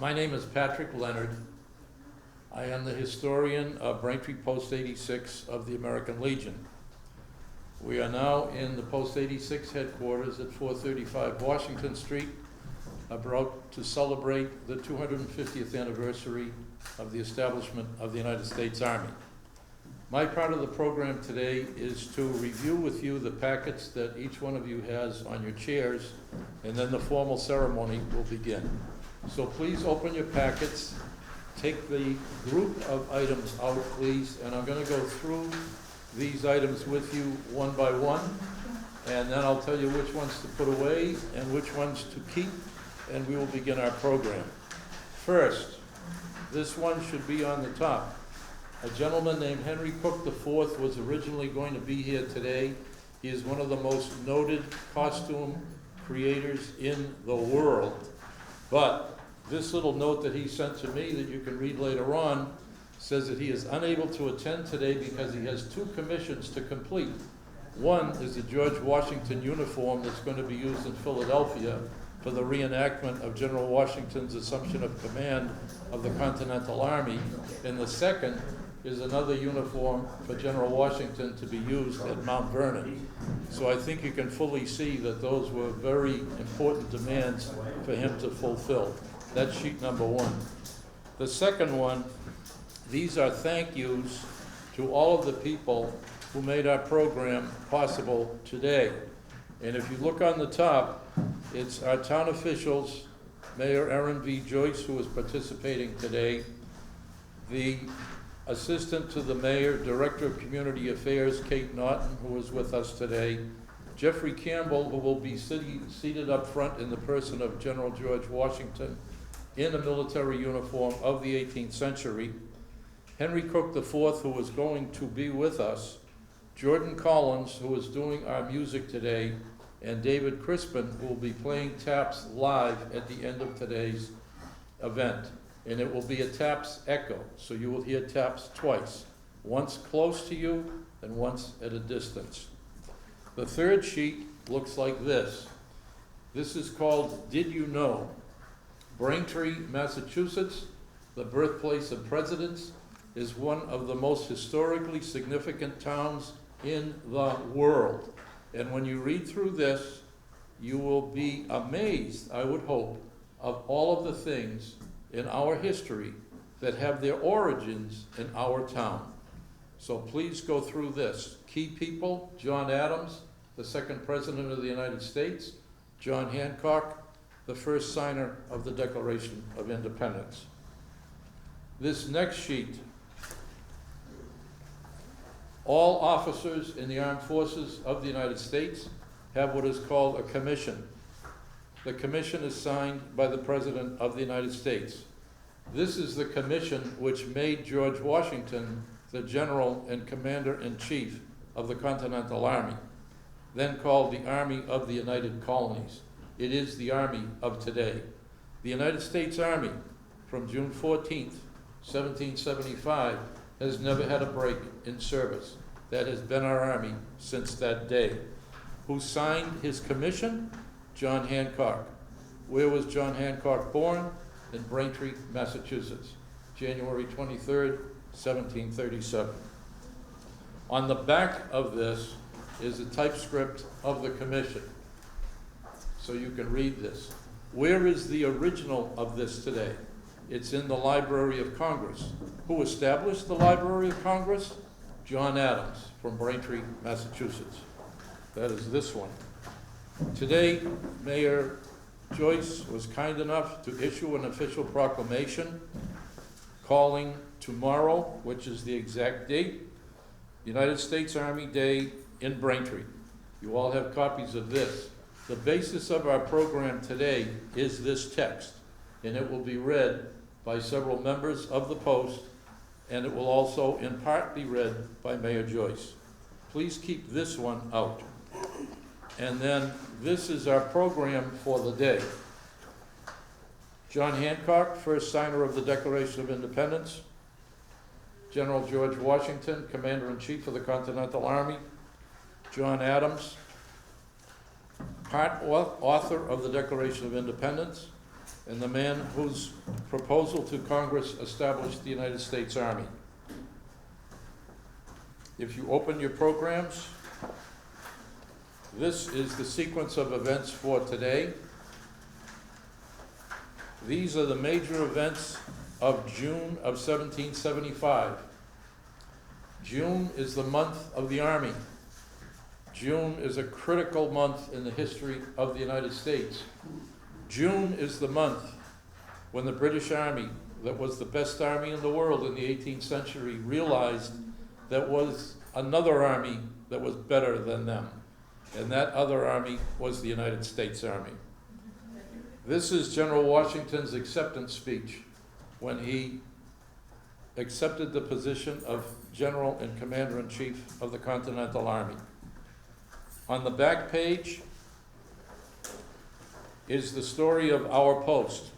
My name is Patrick Leonard. I am the historian of Braintree Post 86 of the American Legion. We are now in the Post 86 headquarters at 435 Washington Street, about to celebrate the 250th anniversary of the establishment of the United States Army. My part of the program today is to review with you the packets that each one of you has on your chairs, and then the formal ceremony will begin. So please open your packets, take the group of items out, please, and I'm going to go through these items with you one by one, and then I'll tell you which ones to put away and which ones to keep, and we will begin our program. First, this one should be on the top. A gentleman named Henry Cook IV was originally going to be here today. He is one of the most noted costume creators in the world. But this little note that he sent to me that you can read later on says that he is unable to attend today because he has two commissions to complete. One is the George Washington uniform that's going to be used in Philadelphia for the reenactment of General Washington's assumption of command of the Continental Army. And the second is another uniform for General Washington to be used at Mount Vernon. So I think you can fully see that those were very important demands for him to fulfill. That's sheet number one. The second one, these are thank yous to all of the people who made our program possible today. And if you look on the top, it's our town officials, Mayor Aaron V. Joyce, who is participating today, the Assistant to the Mayor, Director of Community Affairs, Kate Naughton, who is with us today, Jeffrey Campbell, who will be seated up front in the person of General George Washington in a military uniform of the 18th century, Henry Cook IV, who is going to be with us, Jordan Collins, who is doing our music today, and David Crispin, who will be playing taps live at the end of today's event. And it will be a taps echo, so you will hear taps twice, once close to you and once at a distance. The third sheet looks like this. This is called Did You Know? Braintree, Massachusetts, the birthplace of presidents, is one of the most historically significant towns in the world. And when you read through this, you will be amazed, I would hope, of all of the things in our history that have their origins in our town. So please go through this. Key people: John Adams, the second president of the United States; John Hancock, the first signer of the Declaration of Independence. This next sheet, all officers in the armed forces of the United States have what is called a commission. The commission is signed by the President of the United States. This is the commission which made George Washington the General and Commander-in-Chief of the Continental Army, then called the Army of the United Colonies. It is the Army of today. The United States Army, from June 14th, 1775, has never had a break in service. That has been our Army since that day. Who signed his commission? John Hancock. Where was John Hancock born? In Braintree, Massachusetts, January 23rd, 1737. On the back of this is a typescript of the commission, so you can read this. Where is the original of this today? It's in the Library of Congress. Who established the Library of Congress? John Adams from Braintree, Massachusetts. That is this one. Today, Mayor Joyce was kind enough to issue an official proclamation calling tomorrow, which is the exact date, United States Army Day in Braintree. You all have copies of this. The basis of our program today is this text, and it will be read by several members of the Post, and it will also in part be read by Mayor Joyce. Please keep this one out. And then this is our program for the day. John Hancock, first signer of the Declaration of Independence. General George Washington, Commander-in-Chief of the Continental Army. John Adams, part author of the Declaration of Independence. and the man whose proposal to Congress established the United States Army. If you open your programs, this is the sequence of events for today. These are the major events of June of 1775. June is the month of the Army. June is a critical month in the history of the United States. June is the month when the British Army, that was the best army in the world in the 18th century, realized there was another army that was better than them. And that other army was the United States Army. This is General Washington's acceptance speech when he accepted the position of General and Commander-in-Chief of the Continental Army. On the back page is the story of our post.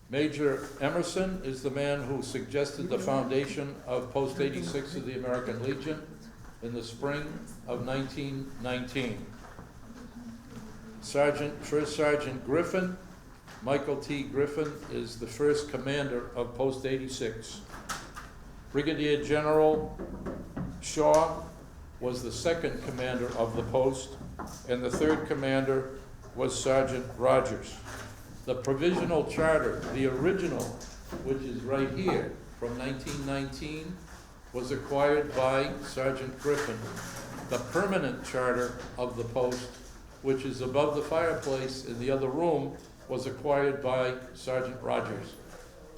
Major Emerson is the man who suggested the foundation of Post 86 of the American Legion in the spring of 1919. First Sergeant Griffin, Michael T. Griffin, is the first commander of Post 86. Brigadier General Shaw was the second commander of the post, and the third commander was Sergeant Rogers. The provisional charter, the original, which is right here, from 1919, was acquired by Sergeant Griffin. The permanent charter of the post, which is above the fireplace in the other room, was acquired by Sergeant Rogers.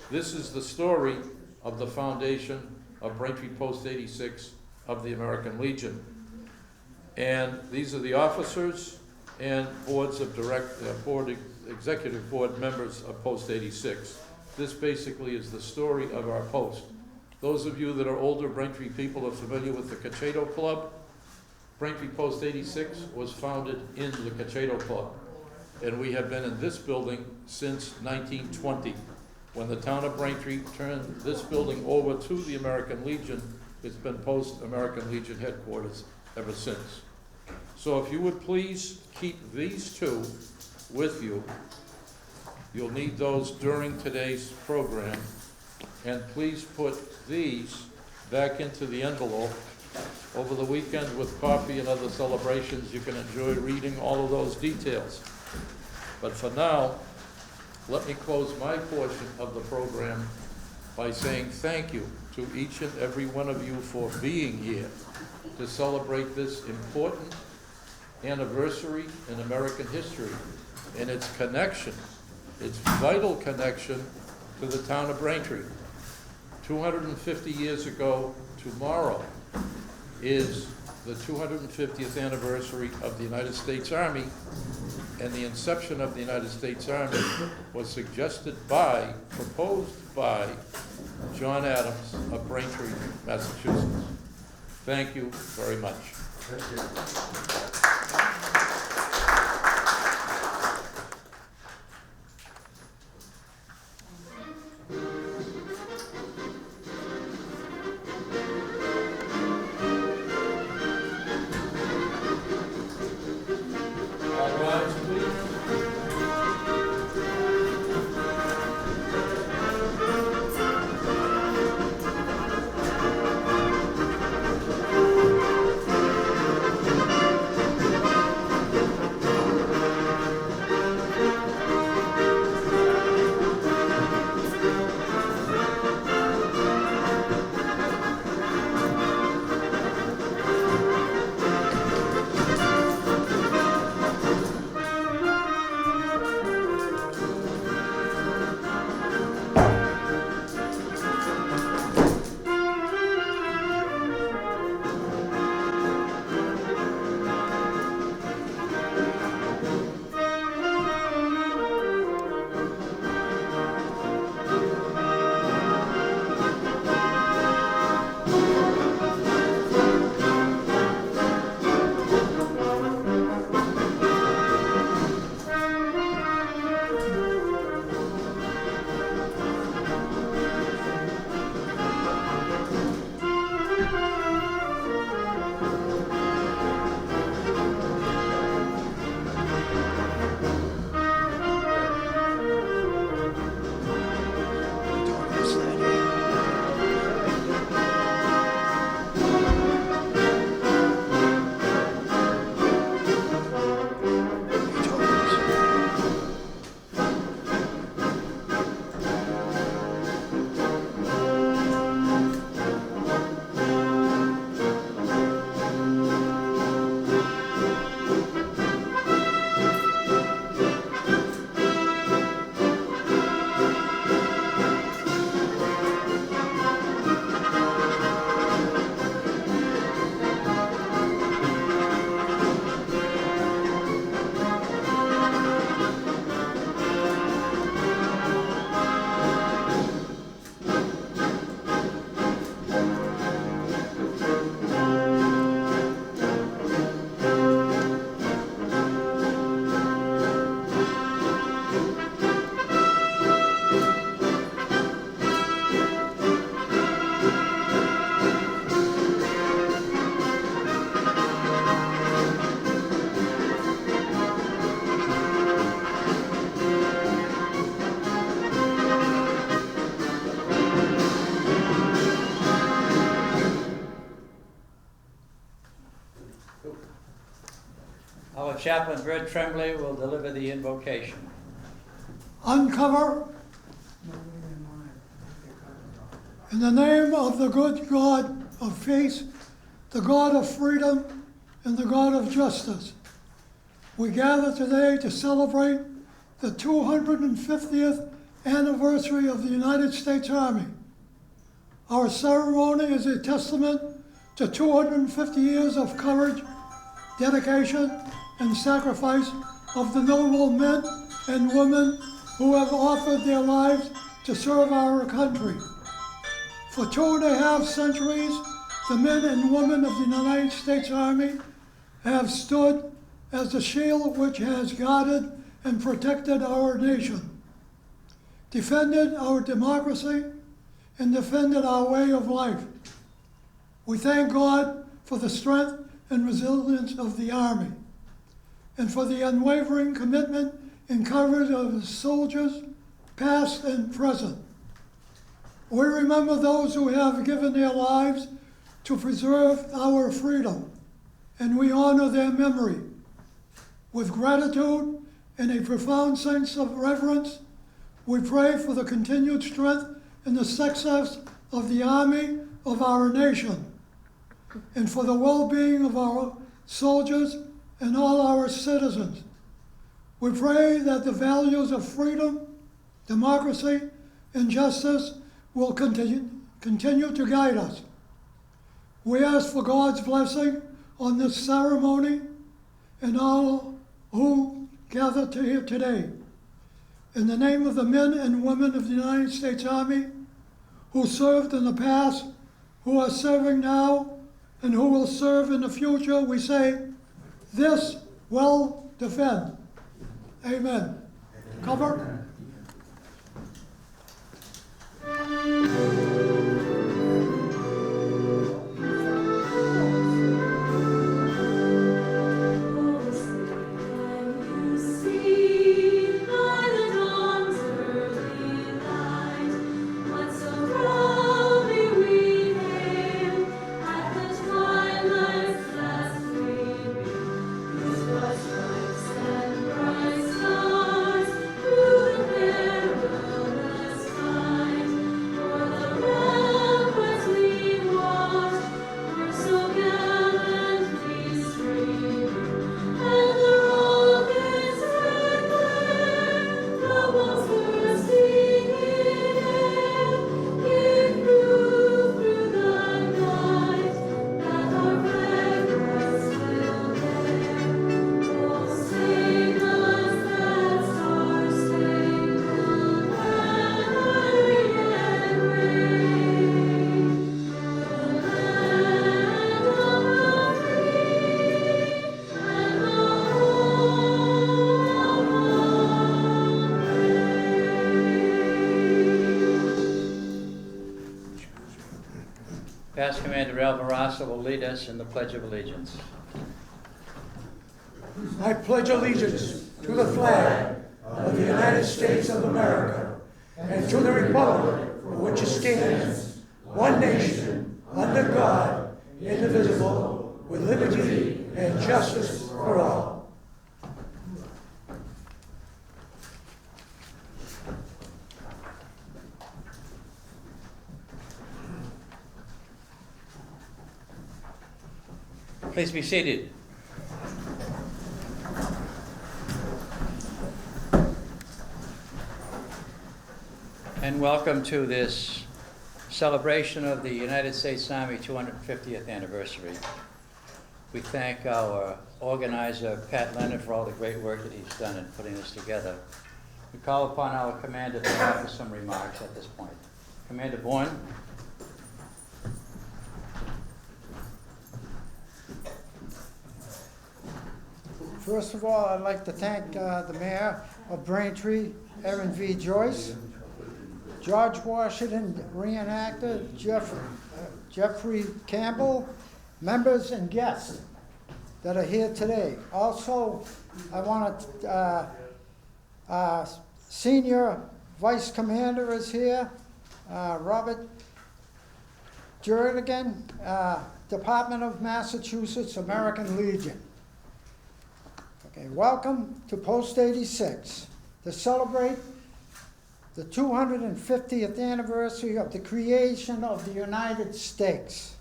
This is the story of the foundation of Braintree Post 86 of the American Legion. And these are the officers and executive board members of Post 86. This basically is the story of our post. Those of you that are older Braintree people are familiar with the Cacheto Club. Braintree Post 86 was founded in the Cacheto Club, and we have been in this building since 1920. When the town of Braintree turned this building over to the American Legion, it's been Post American Legion headquarters ever since. So if you would please keep these two with you. You'll need those during today's program. And please put these back into the envelope. Over the weekend with coffee and other celebrations, you can enjoy reading all of those details. But for now, let me close my portion of the program by saying thank you to each and every one of you for being here to celebrate this important anniversary in American history and its connection, its vital connection to the town of Braintree. 250 years ago tomorrow is the 250th anniversary of the United States Army, and the inception of the United States Army was proposed by John Adams of Braintree, Massachusetts. Thank you very much. Thank you. Our chaplain, Bert Tremblay, will deliver the invocation. Uncover in the name of the good God of peace, the God of freedom, and the God of justice. We gather today to celebrate the 250th anniversary of the United States Army. Our ceremony is a testament to 250 years of courage, dedication, and sacrifice of the noble men and women who have offered their lives to serve our country. For 2.5 centuries, the men and women of the United States Army have stood as the shield which has guarded and protected our nation, defended our democracy, and defended our way of life. We thank God for the strength and resilience of the Army, and for the unwavering commitment and courage of its soldiers, past and present. We remember those who have given their lives to preserve our freedom, and we honor their memory. With gratitude and a profound sense of reverence, we pray for the continued strength and the success of the Army of our nation, and for the well-being of our soldiers and all our citizens. We pray that the values of freedom, democracy, and justice will continue to guide us. We ask for God's blessing on this ceremony and all who gather here today. In the name of the men and women of the United States Army who served in the past, who are serving now, and who will serve in the future, we say, this will defend. Amen. Cover. Past Commander Alvarado will lead us in the Pledge of Allegiance. I pledge allegiance to the flag of the United States of America and to the republic for which it stands, one nation, under God, indivisible, with liberty and justice for all. Please be seated. And welcome to this celebration of the United States Army 250th anniversary. We thank our organizer, Pat Leonard, for all the great work that he's done in putting this together. We call upon our commander to offer some remarks at this point. Commander Bourne. First of all, I'd like to thank the mayor of Braintree, Erin V. Joyce, George Washington reenactor, Jeffrey Campbell, members and guests that are here today. Also, I want to, Senior Vice Commander is here, Robert Jernigan, Department of Massachusetts, American Legion. Okay, welcome to Post 86 to celebrate the 250th anniversary of the creation of the United States.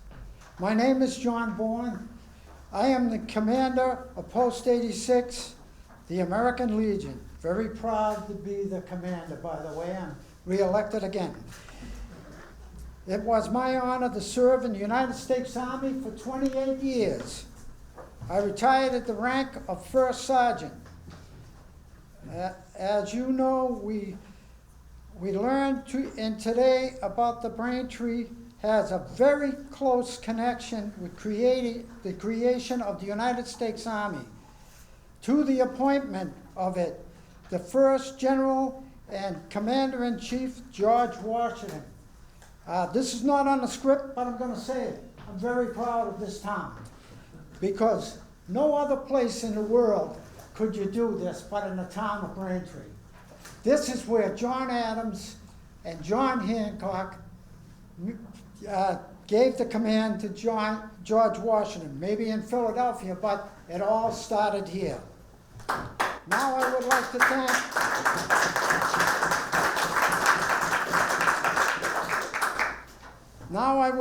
My name is John Bourne. I am the commander of Post 86, the American Legion. Very proud to be the commander, by the way. I'm re-elected again. It was my honor to serve in the United States Army for 28 years. I retired at the rank of First Sergeant. As you know, we learned today about the Braintree has a very close connection with the creation of the United States Army. To the appointment of it, the first General and Commander-in-Chief, George Washington. This is not on the script, but I'm going to say it. I'm very proud of this town, because no other place in the world could you do this but in the town of Braintree. This is where John Adams and John Hancock gave the command to George Washington, maybe in Philadelphia, but it all started here. Now I would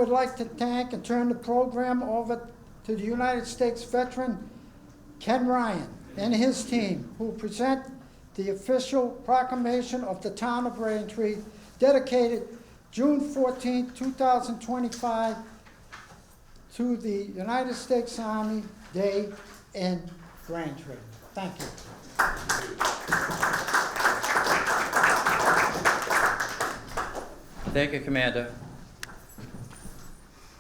like to thank and turn the program over to the United States veteran Ken Ryan and his team, who present the official proclamation of the town of Braintree, dedicated June 14, 2025, to the United States Army Day in Braintree. Thank you. Thank you, Commander.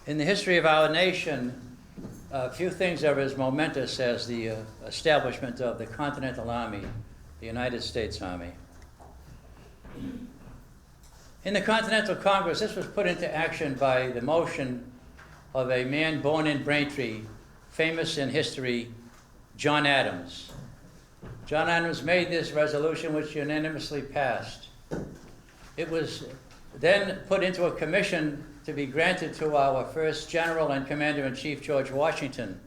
In the history of our nation, few things are as momentous as the establishment of the Continental Army, the United States Army. In the Continental Congress, this was put into action by the motion of a man born in Braintree, famous in history, John Adams. John Adams made this resolution, which unanimously passed. It was then put into a commission to be granted to our first General and Commander-in-Chief, George Washington.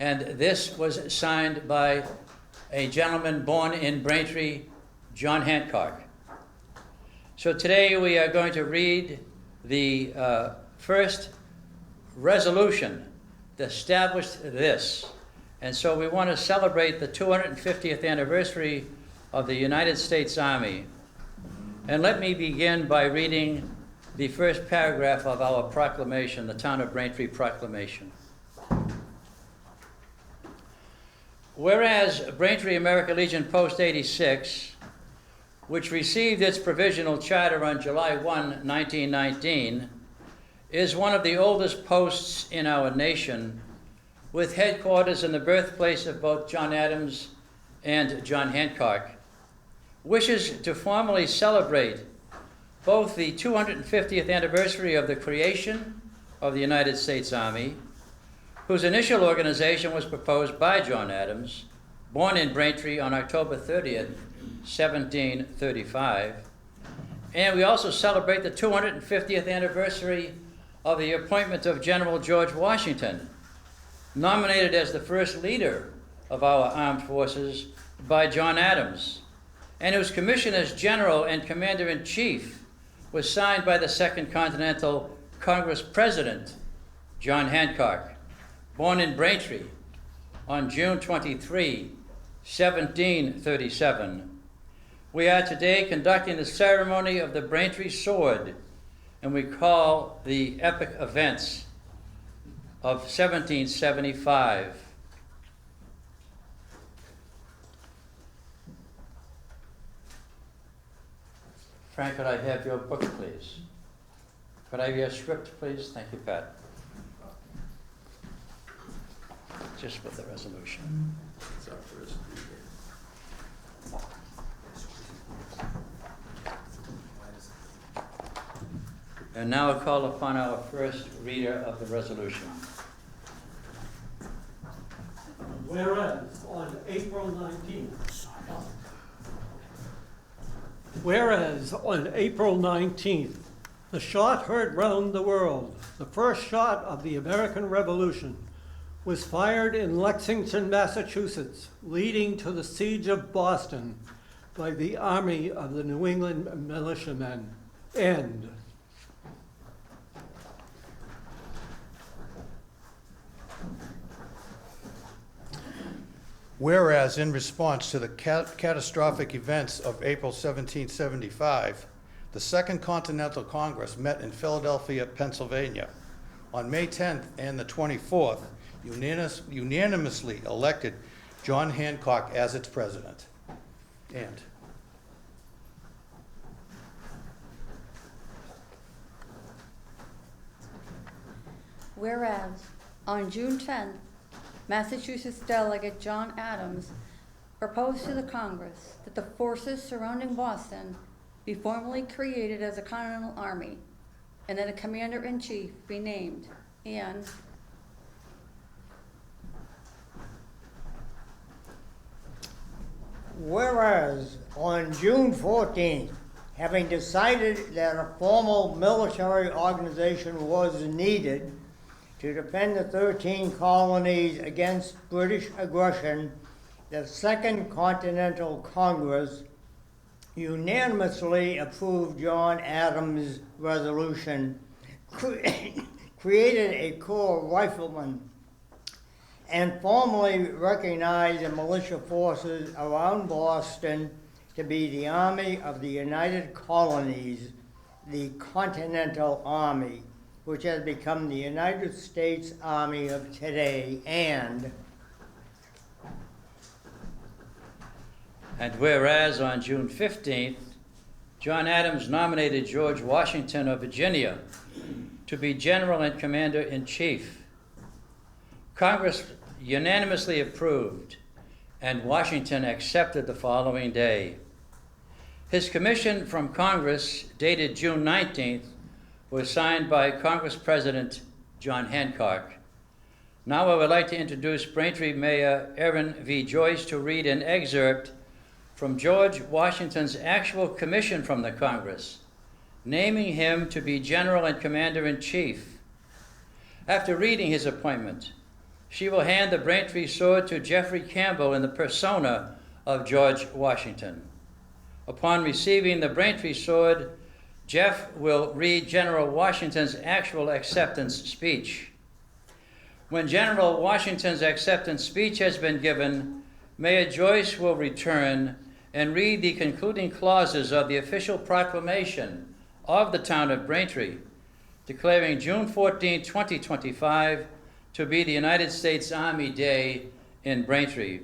And this was signed by a gentleman born in Braintree, John Hancock. So today we are going to read the first resolution that established this. And so we want to celebrate the 250th anniversary of the United States Army. And let me begin by reading the first paragraph of our proclamation, the Town of Braintree Proclamation. Whereas Braintree American Legion Post 86, which received its provisional charter on July 1, 1919, is one of the oldest posts in our nation, with headquarters in the birthplace of both John Adams and John Hancock, wishes to formally celebrate both the 250th anniversary of the creation of the United States Army, whose initial organization was proposed by John Adams, born in Braintree on October 30th, 1735. And we also celebrate the 250th anniversary of the appointment of General George Washington, nominated as the first leader of our armed forces by John Adams, and whose commission as General and Commander-in-Chief was signed by the Second Continental Congress President, John Hancock, born in Braintree on June 23, 1737. We are today conducting the ceremony of the Braintree Sword, and we call the epic events of 1775. Frank, could I have your book, please? Could I have your script, please? Thank you, Pat. Just with the resolution. It's our first reader. And now I call upon our first reader of the resolution. Whereas on April 19th, Whereas on April 19th, the shot heard round the world, the first shot of the American Revolution, was fired in Lexington, Massachusetts, leading to the siege of Boston by the Army of the New England Militiamen. End. Whereas in response to the catastrophic events of April 1775, the Second Continental Congress met in Philadelphia, Pennsylvania. On May 10th and the 24th, unanimously elected John Hancock as its president. And whereas on June 10th, Massachusetts delegate John Adams proposed to the Congress that the forces surrounding Boston be formally created as a Continental Army and that a commander-in-chief be named, and whereas on June 14th, having decided that a formal military organization was needed to defend the 13 colonies against British aggression, the Second Continental Congress unanimously approved John Adams' resolution, created a Corps of Riflemen, and formally recognized the militia forces around Boston to be the Army of the United Colonies, the Continental Army, which has become the United States Army of today. And whereas on June 15th, John Adams nominated George Washington of Virginia to be General and Commander-in-Chief. Congress unanimously approved, and Washington accepted the following day. His commission from Congress, dated June 19th, was signed by Congress President John Hancock. Now I would like to introduce Braintree Mayor Aaron V. Joyce to read an excerpt from George Washington's actual commission from the Congress, naming him to be General and Commander-in-Chief. After reading his appointment, she will hand the Braintree sword to Jeffrey Campbell in the persona of George Washington. Upon receiving the Braintree sword, Jeff will read General Washington's actual acceptance speech. When General Washington's acceptance speech has been given, Mayor Joyce will return and read the concluding clauses of the official proclamation of the town of Braintree, declaring June 14, 2025 to be the United States Army Day in Braintree.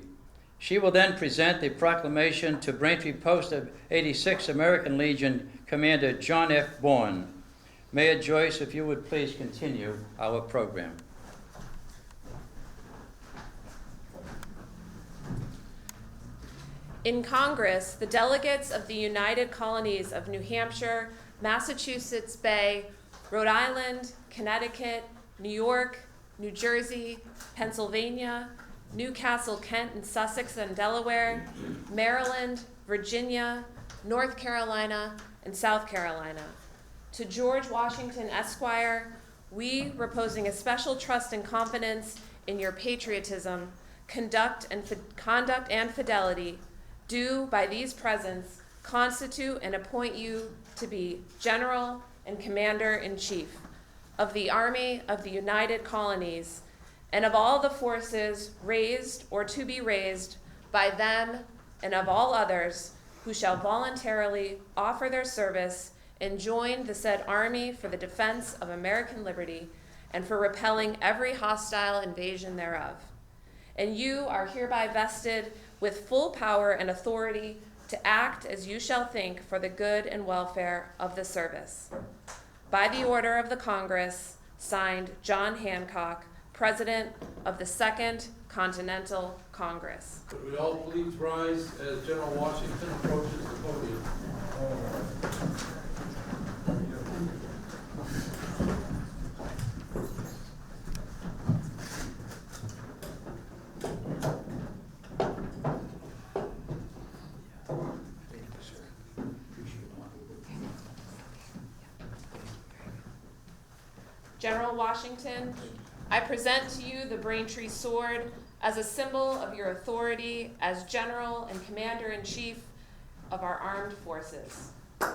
She will then present the proclamation to Braintree Post of 86 American Legion Commander John F. Bourne. Mayor Joyce, if you would please continue our program. In Congress, the delegates of the United Colonies of New Hampshire, Massachusetts Bay, Rhode Island, Connecticut, New York, New Jersey, Pennsylvania, Newcastle, Kent, and Sussex and Delaware, Maryland, Virginia, North Carolina, and South Carolina. To George Washington, Esquire, we, reposing a special trust and confidence in your patriotism, conduct and fidelity, do by these presents constitute and appoint you to be General and Commander-in-Chief of the Army of the United Colonies and of all the forces raised or to be raised by them and of all others who shall voluntarily offer their service and join the said army for the defense of American liberty and for repelling every hostile invasion thereof. And you are hereby vested with full power and authority to act as you shall think for the good and welfare of the service. By the order of the Congress, signed John Hancock, President of the Second Continental Congress. Would we all please rise as General Washington approaches the podium? General Washington, I present to you the Braintree sword as a symbol of your authority as General and Commander-in-Chief of our armed forces. We're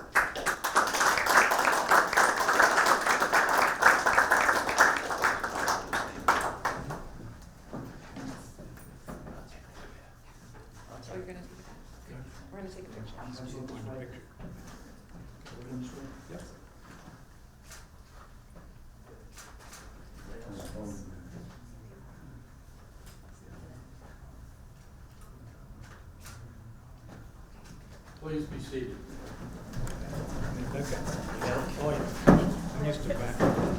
gonna take a picture. Please be seated. Oh, yeah. I'm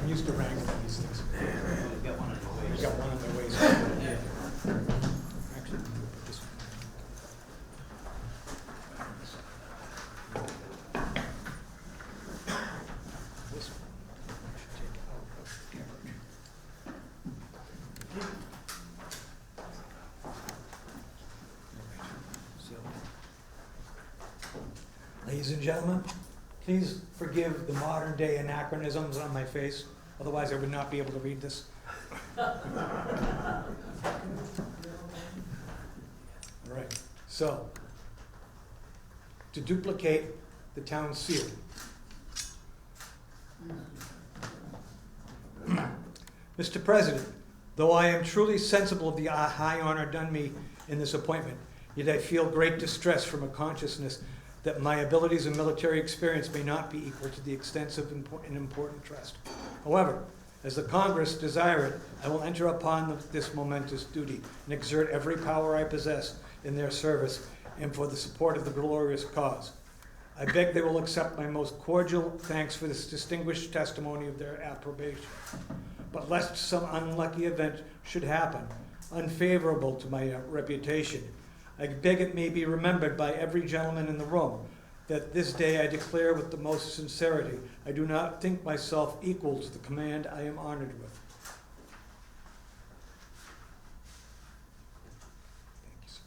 used to wrangling these things. We got one of the I ways. got one on my waist. Actually, this one. This one. I should take it out of the carriage. So, ladies and gentlemen, please forgive the modern day anachronisms on my face, otherwise I would not be able to read this. All right, so, to duplicate the town seal. Mr. President, though I am truly sensible of the high honor done me in this appointment, yet I feel great distress from a consciousness that my abilities and military experience may not be equal to the extensive and important trust. However, as the Congress desire it, I will enter upon this momentous duty and exert every power I possess in their service and for the support of the glorious cause. I beg they will accept my most cordial thanks for this distinguished testimony of their approbation. But lest some unlucky event should happen, unfavorable to my reputation, I beg it may be remembered by every gentleman in the room that this day I declare with the most sincerity, I do not think myself equal to the command I am honored with. Thank you, sir.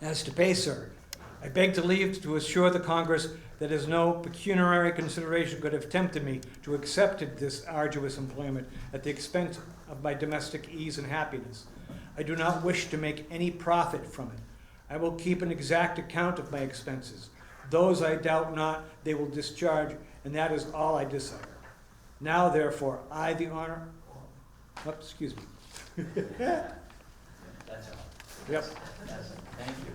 As to pay, sir, I beg to leave to assure the Congress that as no pecuniary consideration could have tempted me to accept this arduous employment at the expense of my domestic ease and happiness. I do not wish to make any profit from it. I will keep an exact account of my expenses. Those I doubt not they will discharge, and that is all I desire. Now, therefore, I, the honor... Oh, excuse me. That's all. Yep. That's it. Thank you.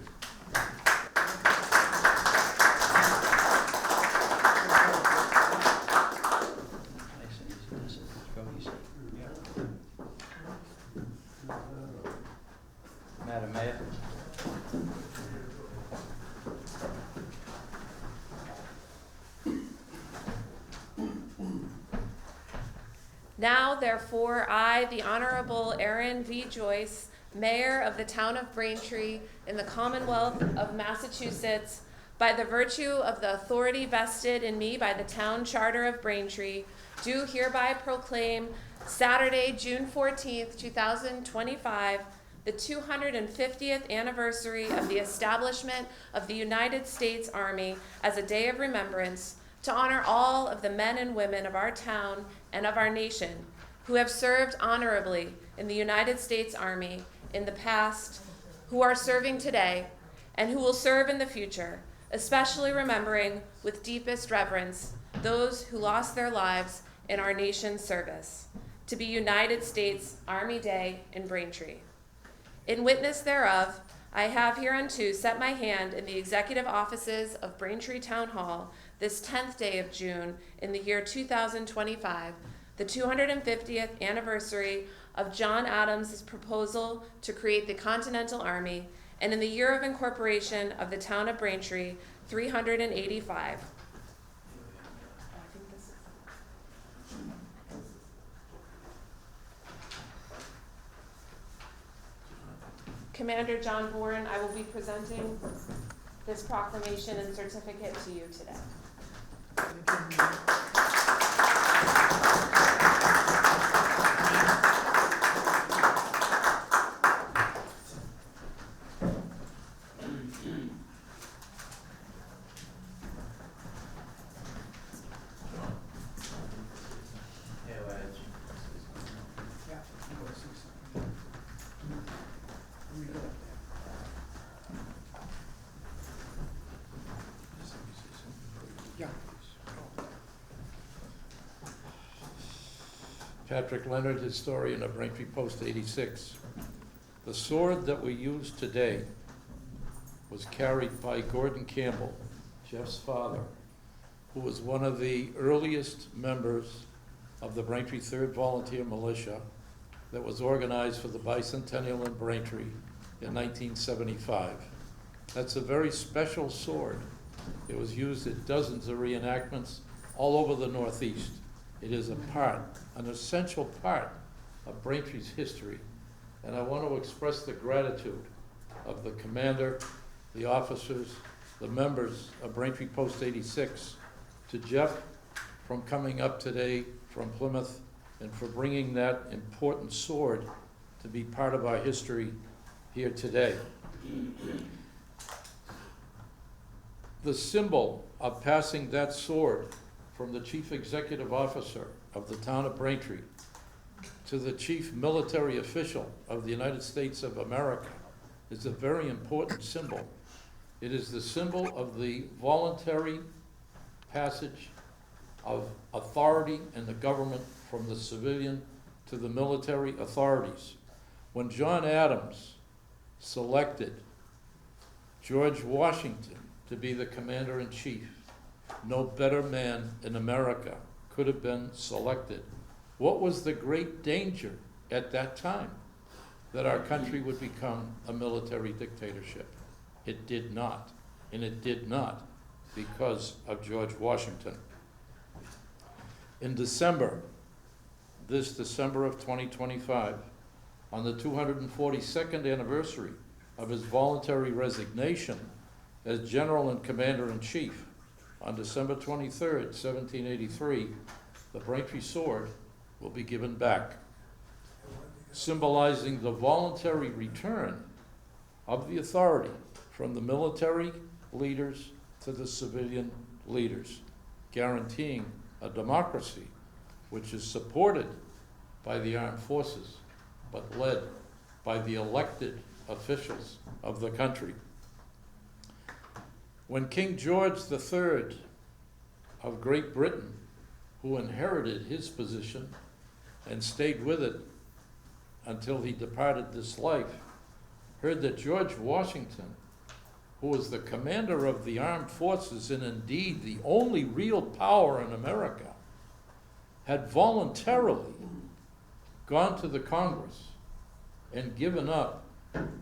Nice and easy. This is go easy. Madam Mayor. Now, therefore, I, the Honorable Aaron V. Joyce, Mayor of the Town of Braintree in the Commonwealth of Massachusetts, by the virtue of the authority vested in me by the Town Charter of Braintree, do hereby proclaim Saturday, June 14th, 2025, the 250th anniversary of the establishment of the United States Army as a day of remembrance to honor all of the men and women of our town and of our nation who have served honorably in the United States Army in the past, who are serving today, and who will serve in the future, especially remembering with deepest reverence those who lost their lives in our nation's service, to be United States Army Day in Braintree. In witness thereof, I have hereunto set my hand in the executive offices of Braintree Town Hall this 10th day of June in the year 2025, the 250th anniversary of John Adams' proposal to create the Continental Army, and in the year of incorporation of the town of Braintree, 385. Commander John Bourne, I will be presenting this proclamation and certificate to you today. Patrick Leonard, historian of Braintree Post 86. The sword that we use today was carried by Gordon Campbell, Jeff's father, who was one of the earliest members of the Braintree 3rd Volunteer Militia that was organized for the bicentennial in Braintree in 1975. That's a very special sword. It was used at dozens of reenactments all over the Northeast. It is a part, an essential part of Braintree's history. And I want to express the gratitude of the commander, the officers, the members of Braintree Post 86, to Jeff from coming up today from Plymouth and for bringing that important sword to be part of our history here today. The symbol of passing that sword from the chief executive officer of the town of Braintree to the chief military official of the United States of America is a very important symbol. It is the symbol of the voluntary passage of authority in the government from the civilian to the military authorities. When John Adams selected George Washington to be the commander-in-chief, no better man in America could have been selected. What was the great danger at that time? That our country would become a military dictatorship. It did not, and it did not because of George Washington. In December, this December of 2025, on the 242nd anniversary of his voluntary resignation as General and Commander-in-Chief, on December 23rd, 1783, the Braintree sword will be given back, symbolizing the voluntary return of the authority from the military leaders to the civilian leaders, guaranteeing a democracy which is supported by the armed forces, but led by the elected officials of the country. When King George III of Great Britain, who inherited his position and stayed with it until he departed this life, heard that George Washington, who was the commander of the armed forces and indeed the only real power in America, had voluntarily gone to the Congress and given up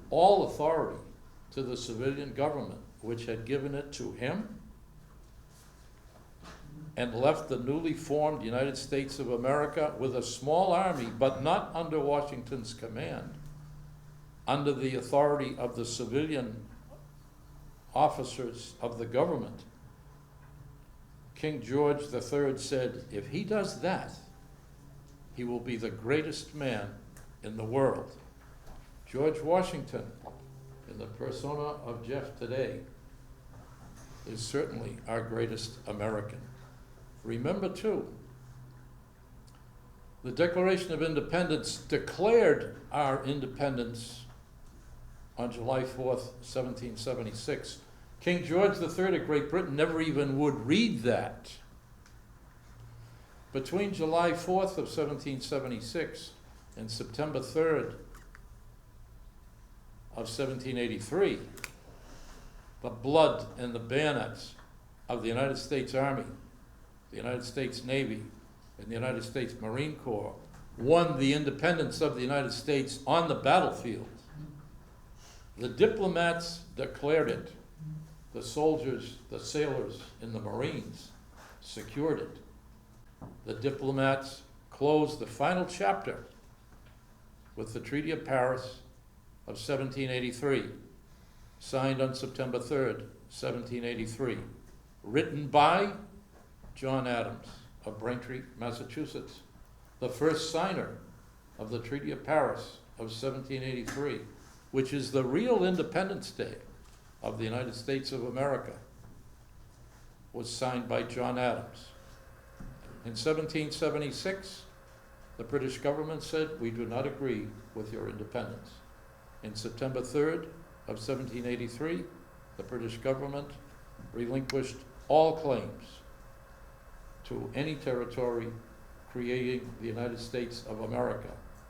all authority to the civilian government, which had given it to him, and left the newly formed United States of America with a small army, but not under Washington's command, under the authority of the civilian officers of the government. King George III said, if he does that, he will be the greatest man in the world. George Washington, in the persona of Jeff today, is certainly our greatest American. Remember, too, the Declaration of Independence declared our independence on July 4th, 1776. King George III of Great Britain never even would read that. Between July 4th of 1776 and September 3rd of 1783, the blood and the bayonets of the United States Army, the United States Navy, and the United States Marine Corps won the independence of the United States on the battlefield. The diplomats declared it. The soldiers, the sailors, and the Marines secured it. The diplomats closed the final chapter with the Treaty of Paris of 1783, signed on September 3rd, 1783, written by John Adams of Braintree, Massachusetts, the first signer of the Treaty of Paris of 1783, which is the real Independence Day of the United States of America, was signed by John Adams. In 1776, the British government said, we do not agree with your independence. In September 3rd of 1783, the British government relinquished all claims to any territory creating the United States of America,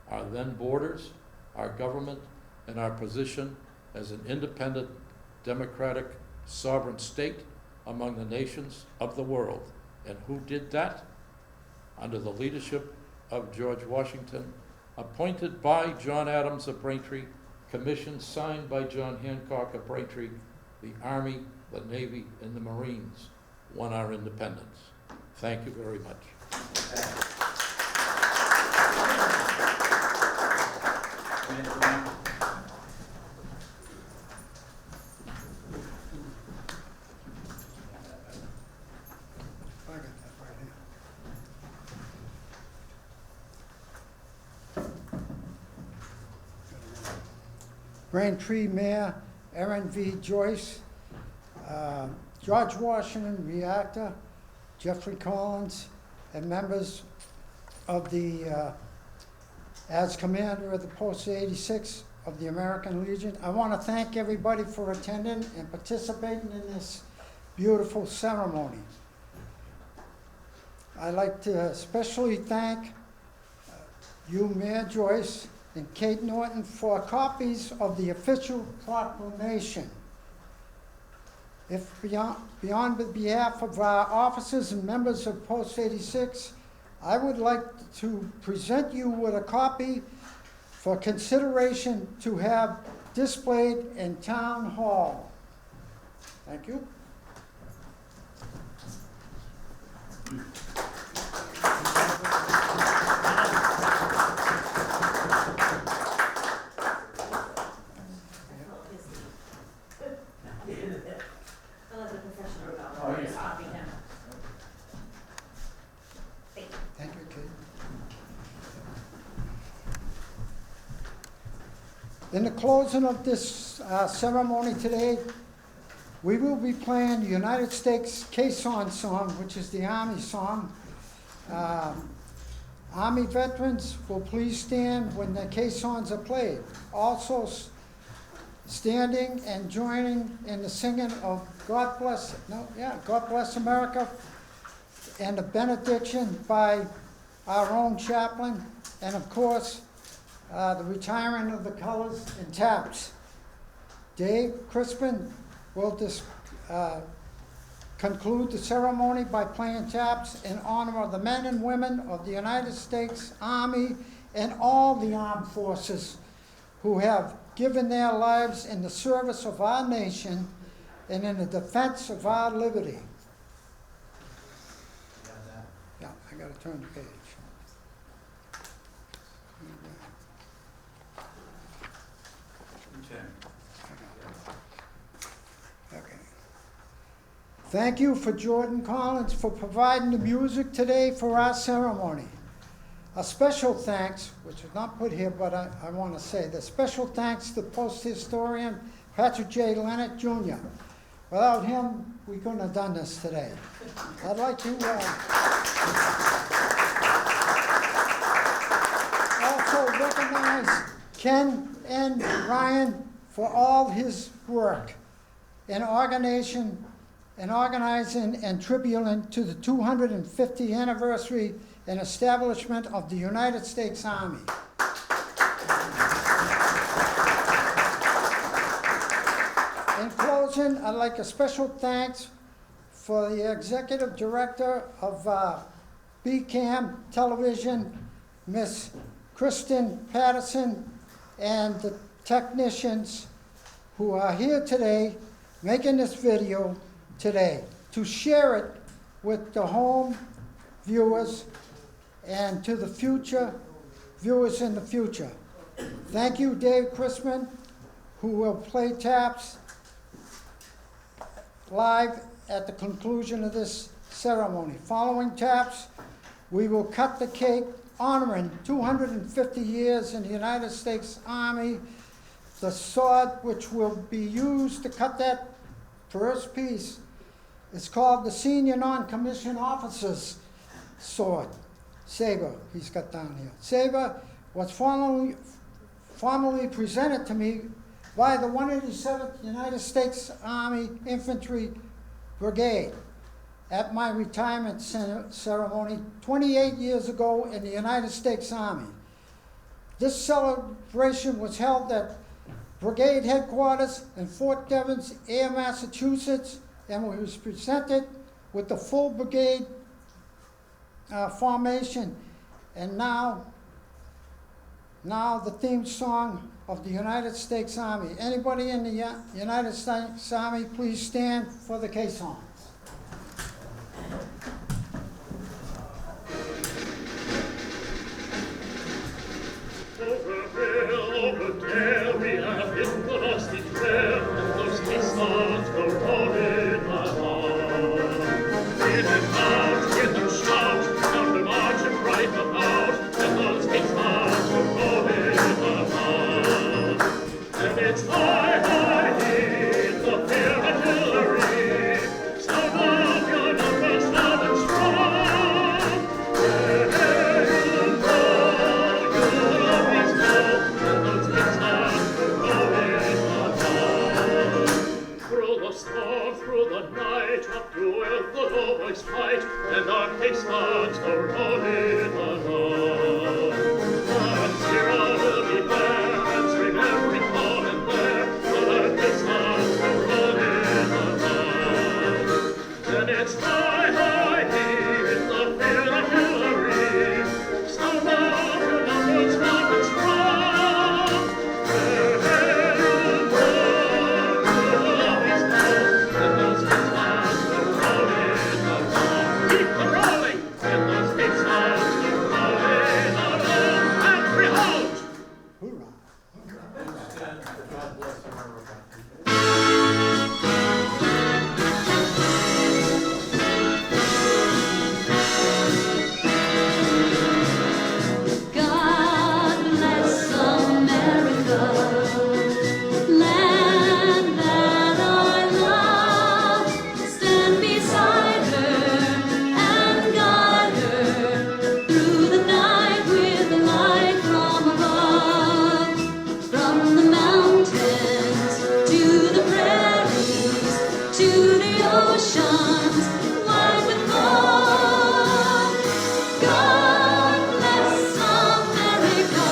our then borders, our government, and our position as an independent, democratic, sovereign state among the nations of the world. And who did that? Under the leadership of George Washington, appointed by John Adams of Braintree, commission signed by John Hancock of Braintree, the Army, the Navy, and the Marines won our independence. Thank you very much. I got that right here. Braintree Mayor Aaron V. Joyce, George Washington Reactor, Jeffrey Collins, and members of the, as commander of the Post 86 of the American Legion. I want to thank everybody for attending and participating in this beautiful ceremony. I'd like to especially thank you, Mayor Joyce, and Kate Norton for copies of the official proclamation. If beyond the behalf of our officers and members of Post 86, I would like to present you with a copy for consideration to have displayed in Town Hall. Thank you. Thank you, Kate. In the closing of this ceremony today, we will be playing the United States caisson song, which is the Army song. Army veterans will please stand when the caissons are played. Also standing and joining in the singing of God Bless America, and a benediction by our own chaplain, and of course, the retiring of the colors and taps. Dave Crispin will conclude the ceremony by playing taps in honor of the men and women of the United States Army and all the armed forces who have given their lives in the service of our nation and in the defense of our liberty. Yeah, I gotta turn the page. Okay. Thank you for Jordan Collins for providing the music today for our ceremony. A special thanks, which is not put here, but I want to say this, special thanks to Post historian Patrick J. Leonard Jr. Without him, we couldn't have done this today. I'd like to also recognize Ken and Ryan for all his work in organizing and tributing to the 250th anniversary and establishment of the United States Army. In closing, I'd like a special thanks for the executive director of BCAM Television, Miss Kristen Patterson, and the technicians who are here today making this video today to share it with the home viewers and to the future viewers in the future. Thank you, Dave Chrisman, who will play taps live at the conclusion of this ceremony. Following taps, we will cut the cake honoring 250 years in the United States Army. The sword which will be used to cut that first piece is called the Senior Non-Commissioned Officer's Sword. Saber, he's got down here. Saber was formally presented to me by the 187th United States Army Infantry Brigade. at my retirement ceremony 28 years ago in the United States Army. This celebration was held at Brigade Headquarters in Fort Devens, Air, Massachusetts, and was presented with the full brigade formation. And now the theme song of the United States Army. Anybody in the United States Army, please stand for the caissons. And our caissons go rolling along. And zero will be there, answering every call and there. And our caissons go rolling along. And it's high, high, in the fair artillery. So now the numbers loud and strong. Hey, hey, you'll always know that those caissons go rolling along. Keep them rolling, and those caissons go rolling along. And behold! Hoorah. God bless America. God bless America, land that I love. Stand beside her and guide her through the night with the light from above. From the mountains to the prairies to the oceans wide with love. God bless America,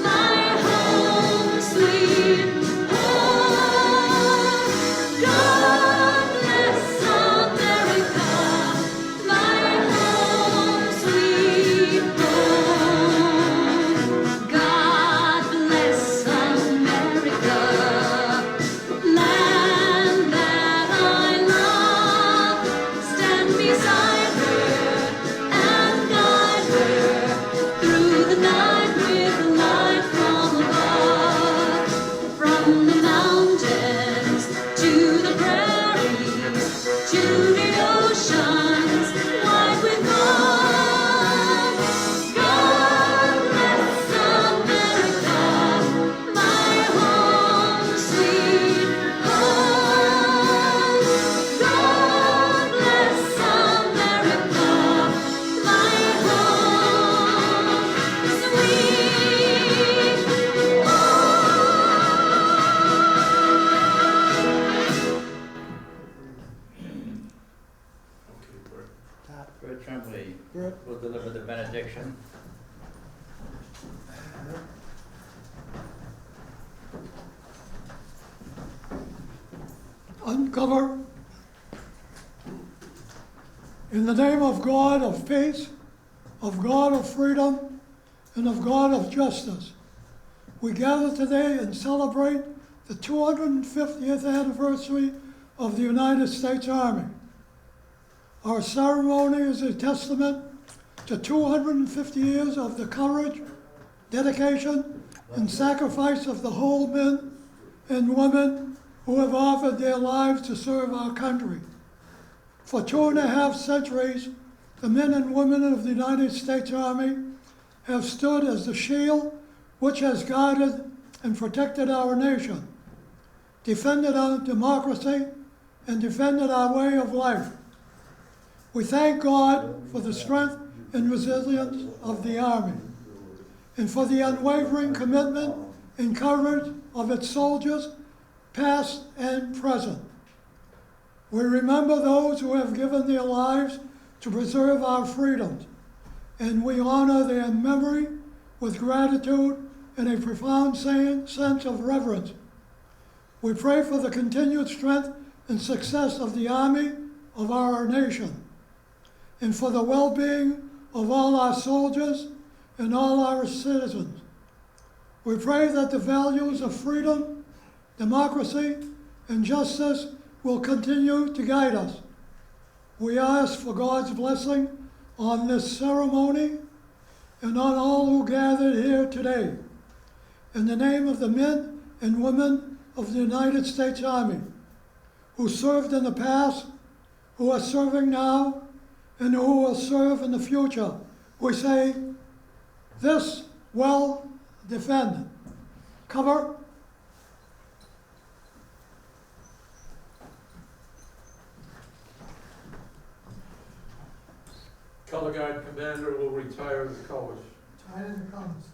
my home, sweet home. God bless America, my home, sweet home. God bless America, land that I love. Stand beside her and guide her through the night with the light from above. From the mountains to the prairies to the oceans wide with love. God bless America, my home, sweet home. God bless America, my home, sweet Bert Tremblay Bert. will deliver the benediction. Uncover. In the name of God of peace, of God of freedom, and of God of justice, we gather today and celebrate the 250th anniversary of the United States Army. Our ceremony is a testament to 250 years of the courage, dedication, and sacrifice of the whole men and women who have offered their lives to serve our country. For 2.5 centuries, the men and women of the United States Army have stood as the shield which has guarded and protected our nation, defended our democracy, and defended our way of life. We thank God for the strength and resilience of the Army, and for the unwavering commitment and courage of its soldiers, past and present. We remember those who have given their lives to preserve our freedoms, and we honor their memory with gratitude and a profound sense of reverence. We pray for the continued strength and success of the Army of our nation, and for the well-being of all our soldiers and all our citizens. We pray that the values of freedom, democracy, and justice will continue to guide us. We ask for God's blessing on this ceremony and on all who gathered here today. In the name of the men and women of the United States Army, who served in the past, who are serving now, and who will serve in the future, we say, this will defend. Cover. Color Guard Commander will retire the colors. Time comes.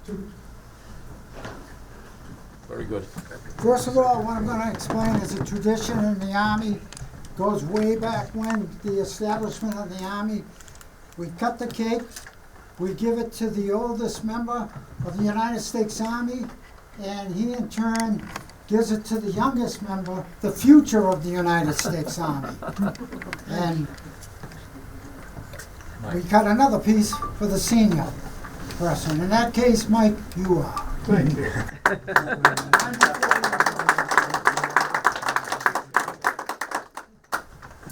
Two. Very good. First of all, what I'm going to explain is a tradition in the Army. Goes way back when, the establishment of the Army. We cut the cake, we give it to the oldest member of the United States Army, and he in turn gives it to the youngest member, the future of the United States Army. And we cut another piece for the senior person. In that case, Mike, you are. Thank you.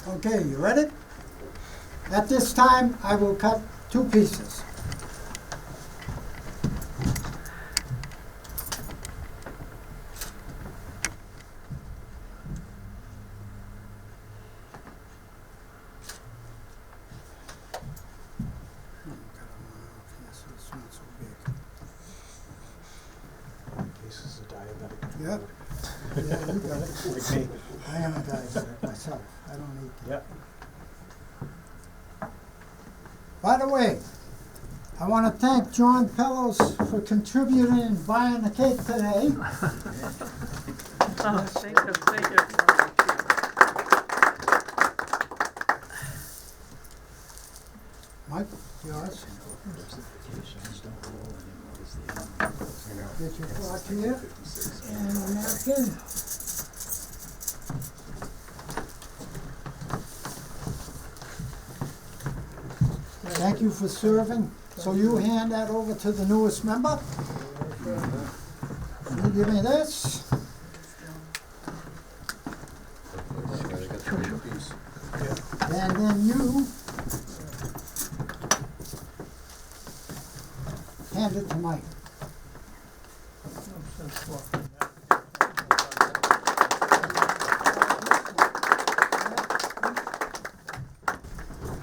Okay, you ready? At this time, I will cut two pieces. This is a diabetic. Yep. Yeah, you got it. Like me. I am a diabetic myself. I don't need to. Yep. By the way, I want to thank John Pellos for contributing and buying the cake today. Oh, thank you, thank you. Mike, yours. Get your clock here and a napkin. Thank you for serving. So you hand that over to the newest member. You give me this. And then you hand it to Mike.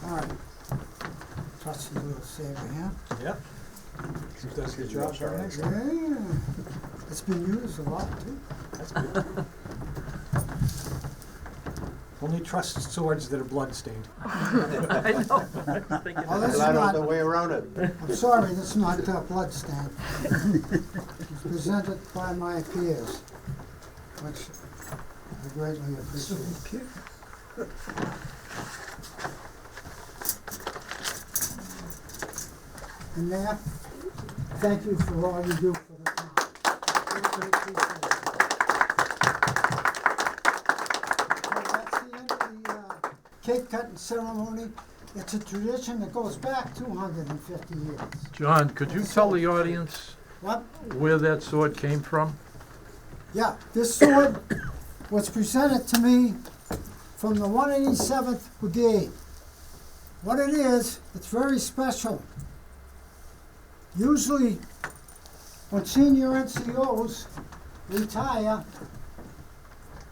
All right. Trust the little saver here. Yeah. He does a good job, very nice. Yeah. It's been used a lot too. That's good. Only trust swords that are bloodstained. Oh, this is not, way around it. I'm sorry, this is not bloodstain. It's presented by my peers, which I greatly appreciate. And Mayor, thank you for all you do for the town. Greatly appreciate it. So that's the end of the cake cutting ceremony. It's a tradition that goes back 250 years. John, could you tell the audience What? where that sword came from? Yeah, this sword was presented to me from the 187th Brigade. What it is, it's very special. Usually, when senior NCOs retire,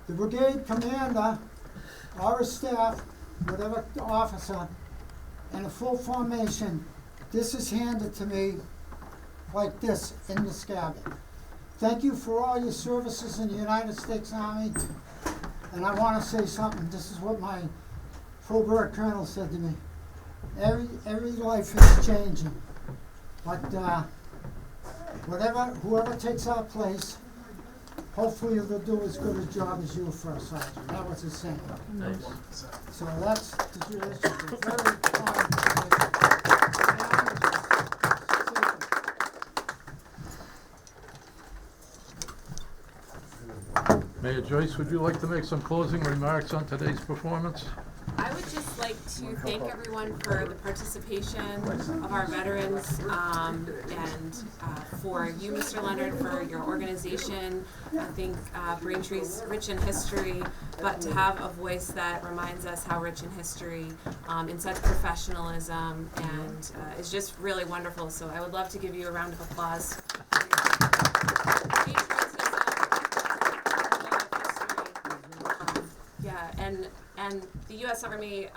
the brigade commander or his staff, whatever officer, in a full formation, this is handed to me like this in the scabbard. Thank you for all your services in the United States Army. And I want to say something. This is what my full-bird colonel said to me. Every life is changing. But whoever takes our place, hopefully they'll do as good a job as you, First Sergeant. That was his saying. Nice. So that's the tradition. It's very fun. Mayor Joyce, would you like to make some closing remarks on today's performance? I would just like to thank everyone for the participation of our veterans, and for you, Mr. Leonard, for your organization. I think Braintree's rich in history, but to have a voice that reminds us how rich in history, in such professionalism, and is just really wonderful. So I would love to give you a round of applause. And the U.S. Army,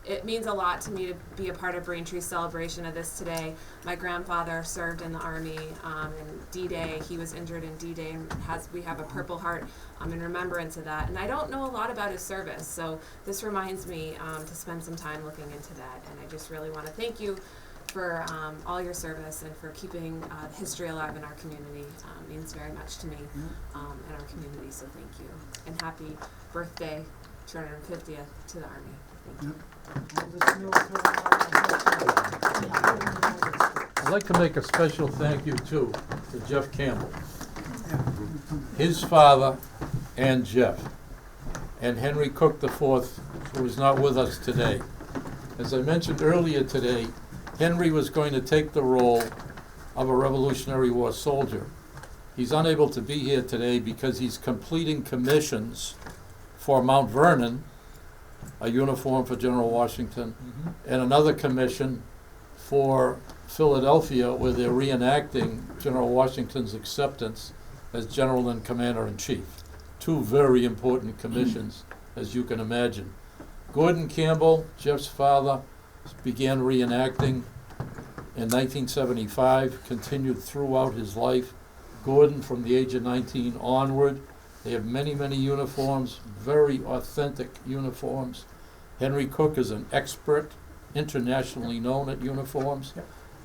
it means a lot to me to be a part of Braintree's celebration of this today. My grandfather served in the Army in D-Day. He was injured in D-Day, and we have a Purple Heart in remembrance of that. And I don't know a lot about his service, so this reminds me to spend some time looking into that. And I just really want to thank you for all your service and for keeping history alive in our community. It means very much to me and our community, so thank you. And happy birthday, 250th, to the Army. Thank you. I'd like to make a special thank you, too, to Jeff Campbell, his father, and Jeff, and Henry Cook IV, who is not with us today. As I mentioned earlier today, Henry was going to take the role of a Revolutionary War soldier. He's unable to be here today because he's completing commissions for Mount Vernon, a uniform for General Washington, and another commission for Philadelphia, where they're reenacting General Washington's acceptance as General and Commander-in-Chief. Two very important commissions, as you can imagine. Gordon Campbell, Jeff's father, began reenacting in 1975, continued throughout his life. Gordon, from the age of 19 onward, they have many, many uniforms, very authentic uniforms. Henry Cook is an expert, internationally known at uniforms.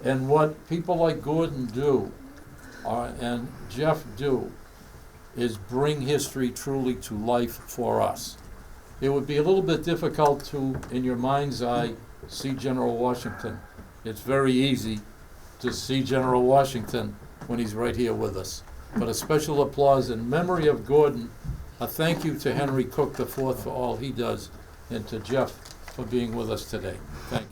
And what people like Gordon do, and Jeff do, is bring history truly to life for us. It would be a little bit difficult to, in your mind's eye, see General Washington. It's very easy to see General Washington when he's right here with us. But a special applause in memory of Gordon, a thank you to Henry Cook IV for all he does, and to Jeff for being with us today. Thank you.